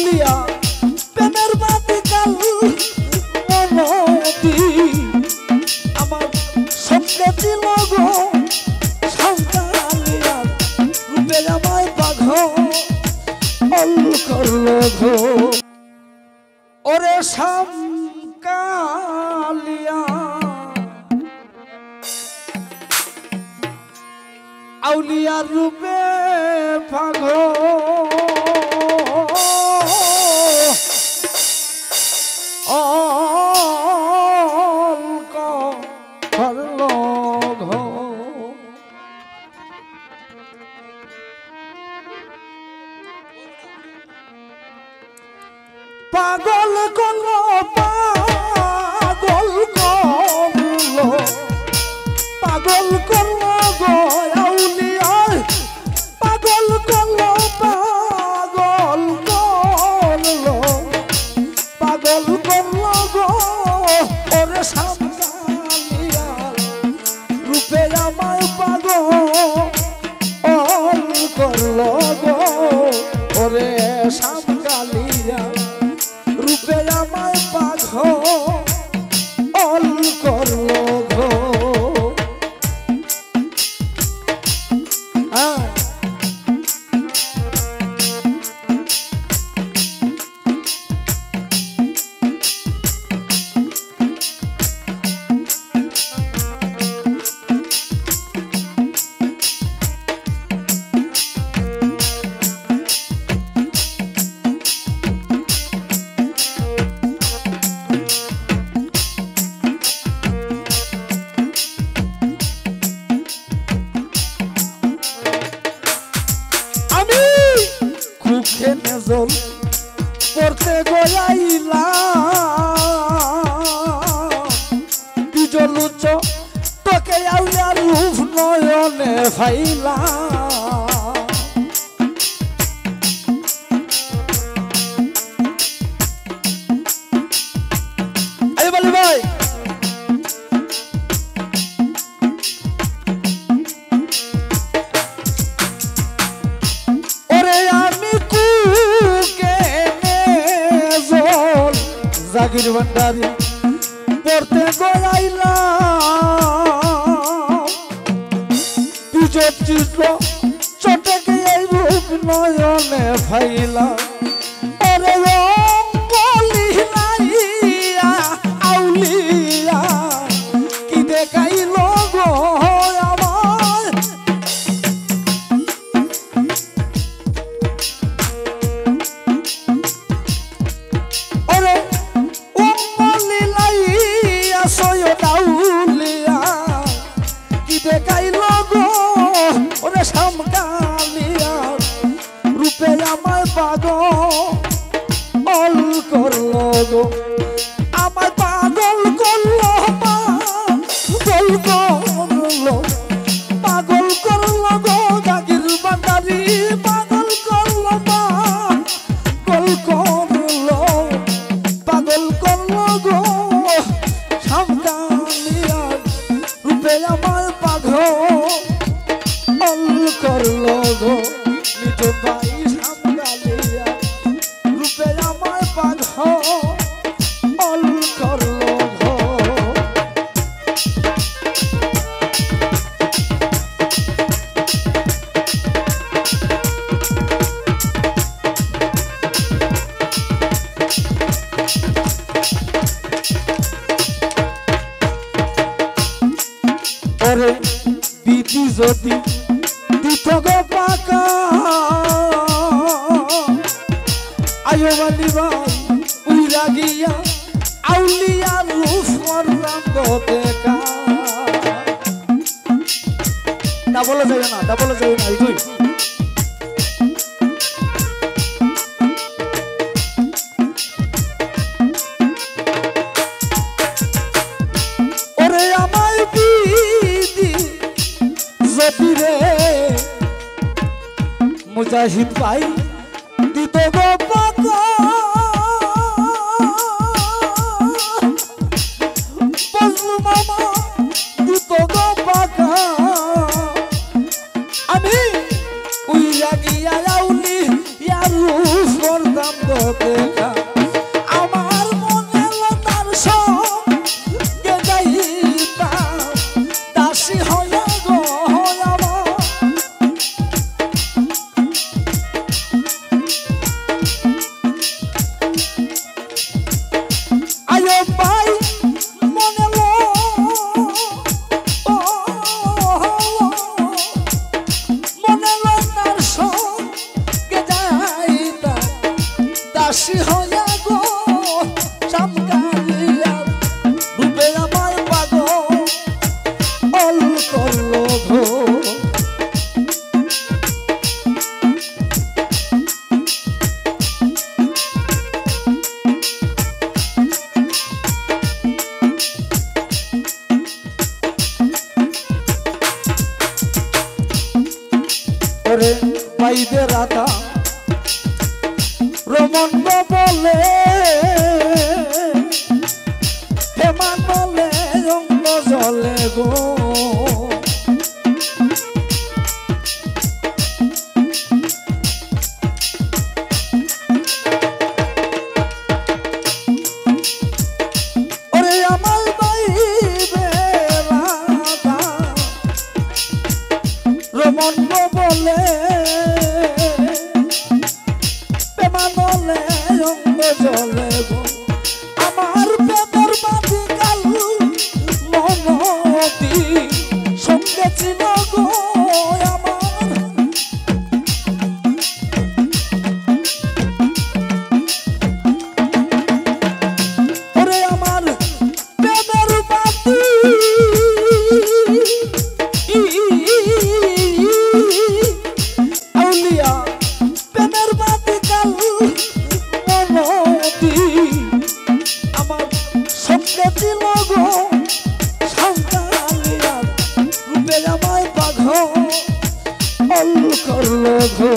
আউলিয়া প্রেমের বাতিকাল নদী আমার স্বপ্নে ছিল গো সাঁওতালিয়া রূপে আমায় পাগল করলো গো ওরে সাঁওতালিয়া আউলিয়া রূপে পাগল করলো গো পাগল করলো পাগল করলো পাগল করলো গো আউলিয়া পাগল করলো পাগল করলো পাগল করলো গো ওরে সাঁওতালিয়া রূপে আমায় পাগল করলো গো ওরে সাঁওতালিয়া রূপে আমায় পাগল করলো গো মুখে নজর পড়তে গলাইলাম বিজল উচ্চ তোকে আউলিয়া রূপ নয়নে ফাইলাম আরে বলি ভাই জাগির ভান্ডারি পড়তে গলাইলাম বিজয় চিত্র চটে গিয়ে রূপ নয়নে ফাইলাম ওরে বলিলাইয়া আউলিয়া কি দেখাইল গো আমার ওরে সাঁওতালিয়া রূপে আমায় পাগল করলো গো আমায় পাগল করলো পাগল করলো গো জাগির ভান্ডারি পাগল করলো পাগল করলো গো সাঁওতালিয়া রূপে আমায় পাগল করলো গো নিজ ভাই সাঁওতালিয়া রূপে আমায় পাগল করলো গো ওরে বিধি যদি দিত গো পাকা আয়ো বালি ভাই উইরা গিয়া আউলিয়া রূপ করলাম গো দেখা ডাবল যাবে না এই ওরে আমায় বিধি যদি রে মুজাহিদ ভাই দিত গো পাকা বজলু মামা দিত গো পাকা আমি উইরা গিয়া আউলি ইয়ারু করতাম গো দাসী হইয়া গো সামগালিয়া রূপে আমার পাগল করলো গো ওরে পাইবে রাধা রমণ বলে হেমা বলে রঙ্গ জলে গো ওরে আমার পাইবে রাধা রমণ বলে জলে গো আমার পেটর বাঁধি কাল মনতি সঙ্গে ছিল গো আমার ওরে আমার পেটর বাঁধি আউলিয়া পেটর বাঁধি কাল আমার সঙ্গে ছিল গো সাঁওতালিয়ার রূপে আমায় পাগল করলো গো